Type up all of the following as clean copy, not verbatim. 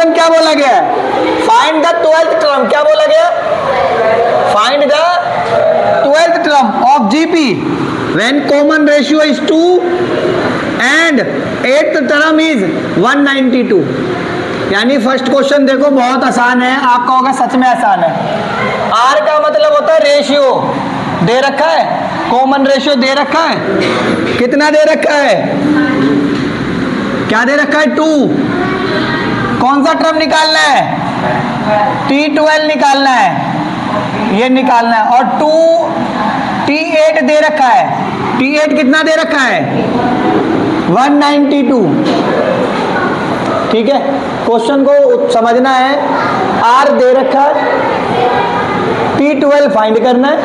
Question क्या बोला गया है? फाइंड द 12th टर्म, क्या बोला गया? Find the 12th term of GP when common ratio is 2 and 8th term is 192। यानी फर्स्ट क्वेश्चन देखो बहुत आसान है, आपका होगा सच में आसान है। आर का मतलब होता है रेशियो, दे रखा है, कॉमन रेशियो दे रखा है, कितना दे रखा है? क्या दे रखा है? 2। कौन सा टर्म निकालना है? T12 निकालना है, ये निकालना है। और T8 दे रखा है, T8 कितना दे रखा है? 192। ठीक है, क्वेश्चन को समझना है। आर दे रखा है, T12 फाइंड करना है,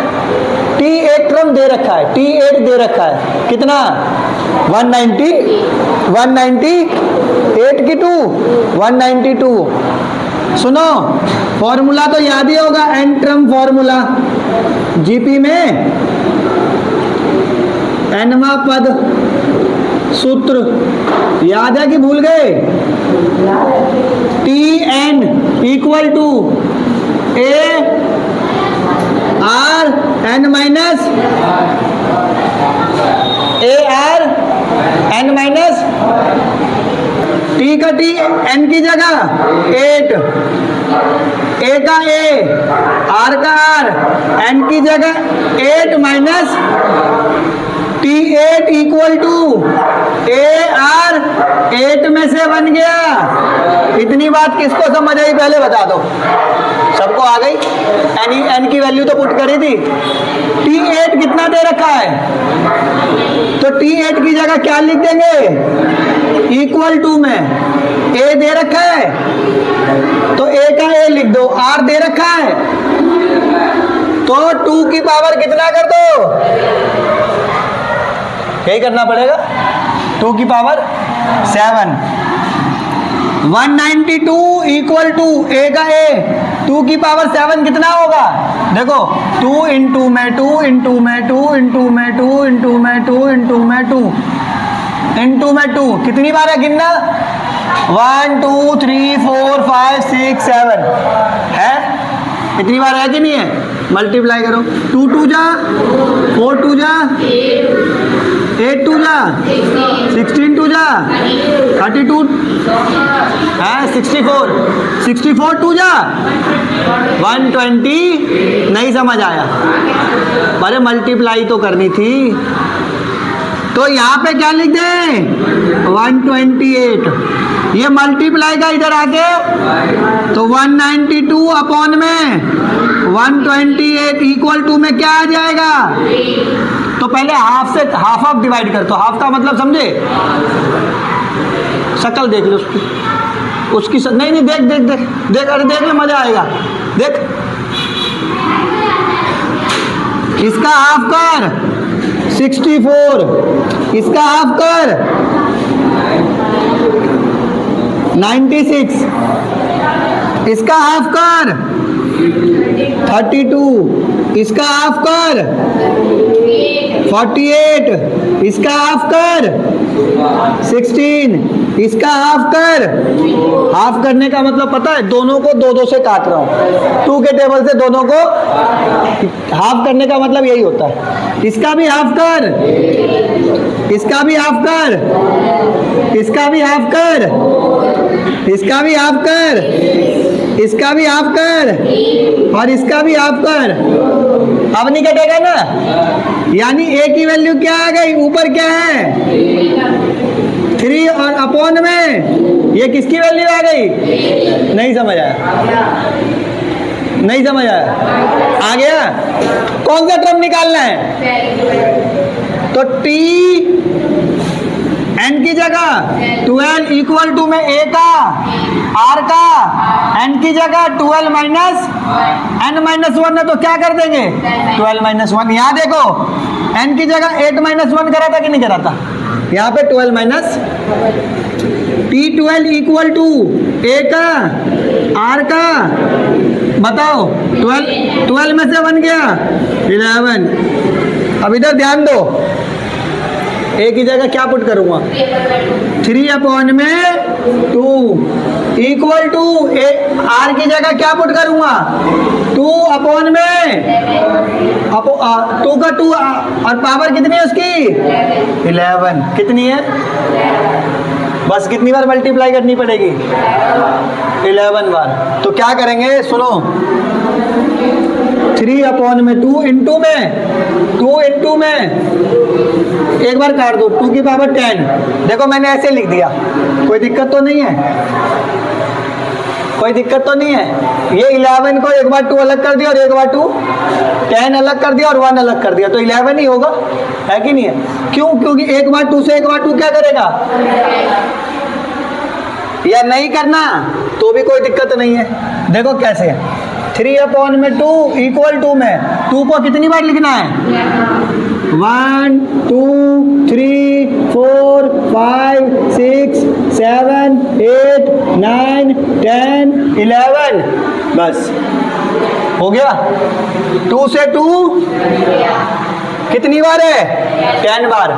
T8 टर्म दे रखा है, T8 दे रखा है कितना? 198 की 2 192। सुनो फॉर्मूला तो याद ही होगा, एन टर्म फॉर्मूला जीपी में एनवा पद सूत्र याद है कि भूल गए? T n equal to a r n minus a r n minus t का टी एन की जगह 8, ए का ए आर का आर एन की जगह 8 minus T8 equal to a r 8 में से बन गया। इतनी बात किसको समझ आई पहले बता दो? सबको आ गई? एन की वैल्यू तो पुट करी थी। T8 कितना दे रखा है? तो T8 की जगह क्या लिख देंगे? इक्वल टू में ए दे रखा है तो ए का ए लिख दो, आर दे रखा है तो 2 की पावर कितना कर दो? यही करना पड़ेगा, 2 की पावर 7। 192 इक्वल टू ए का ए 2 की पावर 7 कितना होगा? देखो 2 इंटू में 2 इंटू में 2 इंटू में 2 इंटू में 2 इंटू में 2 इंटू में 2 कितनी बार है गिनना? 1 2 3 4 5 6 7 है, इतनी बार है कि नहीं है? मल्टीप्लाई करो, 2 2 जा 4 2 जा 8 2 जा 16 2 जा 32 है 64 2 जा 120। नहीं समझ आया? अरे मल्टीप्लाई तो करनी थी, तो यहाँ पे क्या लिख दें? 128। ये मल्टीप्लाई का इधर आके तो 192 अपॉन में 128 इक्वल टू में क्या आ जाएगा? तो पहले हाफ से हाफ ऑफ डिवाइड कर, तो हाफ का मतलब समझे? शक्ल देख लो उसकी नहीं देख देख देख देख, अरे देख ले मजा आएगा। देख इसका हाफ कर 64, इसका हाफ कर 96, इसका हाफ कर 32, इसका हाफ कर 48, इसका हाफ कर 16, इसका हाफ कर। हाफ करने का मतलब पता है? दोनों को 2 2 से काट रहा हूं, 2 के टेबल से दोनों को हाफ करने का मतलब यही होता है। इसका भी हाफ कर, इसका भी हाफ कर, इसका भी हाफ कर, इसका भी हाफ कर, इसका भी हाफ कर और इसका भी हाफ कर। अब नहीं कटेगा ना? यानी ए की वैल्यू क्या आ गई? ऊपर क्या है? 3 और अपॉन में ये किसकी वैल्यू आ गई? नहीं समझ आया? नहीं समझ आया? आ गया? कौन सा टर्म निकालना है? तो टी एन की जगह 12 इक्वल टू में ए का आर का एन की जगह 12 माइनस एन माइनस 1 है तो क्या कर देंगे? 12 माइनस 1। यहाँ देखो एन की जगह 8 माइनस 1 करा था कि नहीं करा था? यहाँ पे 12 माइनस T12 इक्वल टू ए का आर का, बताओ 12 में से बन गया 11। अब इधर ध्यान दो, ए की जगह क्या पुट करूंगा? 3 अपॉन में 2 इक्वल टू आर की जगह क्या पुट करूंगा 2 अपॉन में 2 का 2 और पावर कितनी है उसकी 11 कितनी है बस कितनी बार मल्टीप्लाई करनी पड़ेगी 11 बार। तो क्या करेंगे सुनो 3 अपॉन में 2 इंटू में एक बार काट दो 2 की पावर 10। देखो मैंने ऐसे लिख दिया, कोई दिक्कत तो नहीं है, कोई दिक्कत तो नहीं है। ये 11 को एक बार 2 अलग कर दिया और एक बार 2 10 अलग कर दिया और 1 अलग कर दिया तो 11 ही होगा, है कि नहीं है? क्यों? क्योंकि एक बार 2 से एक बार 2 क्या करेगा, या नहीं करना तो भी कोई दिक्कत नहीं है। देखो कैसे 3 अपॉन में 2 इक्वल टू में 2 को कितनी बार लिखना है 1 2 3 4 5 6 7 8 9 10 11 बस हो गया। 2 से 2 कितनी बार है 10 बार।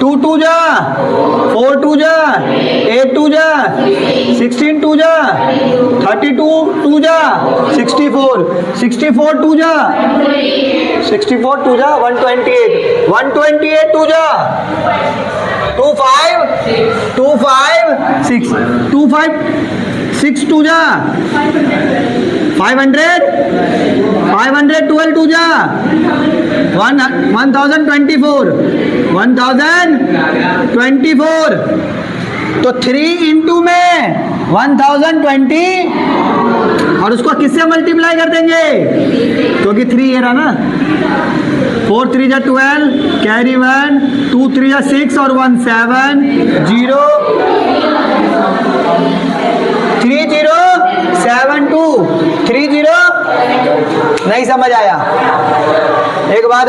2 2 जा 4 2 जा 8 2 जा 16 2 जा 32 2 जा 64 64 2 जा 64 2 जा 128 128 2 जा 2 5 6 2 5 6 2 जा 500 512 2 जा 1024 1024 तो 3 इंटू में 1020 और उसको किससे मल्टीप्लाई कर देंगे क्योंकि 3 ये रहा ना 4 3 जा 12 कैरी 1 2 3 जा 6 और 1 7 0 3072 30 नहीं समझ आया एक बात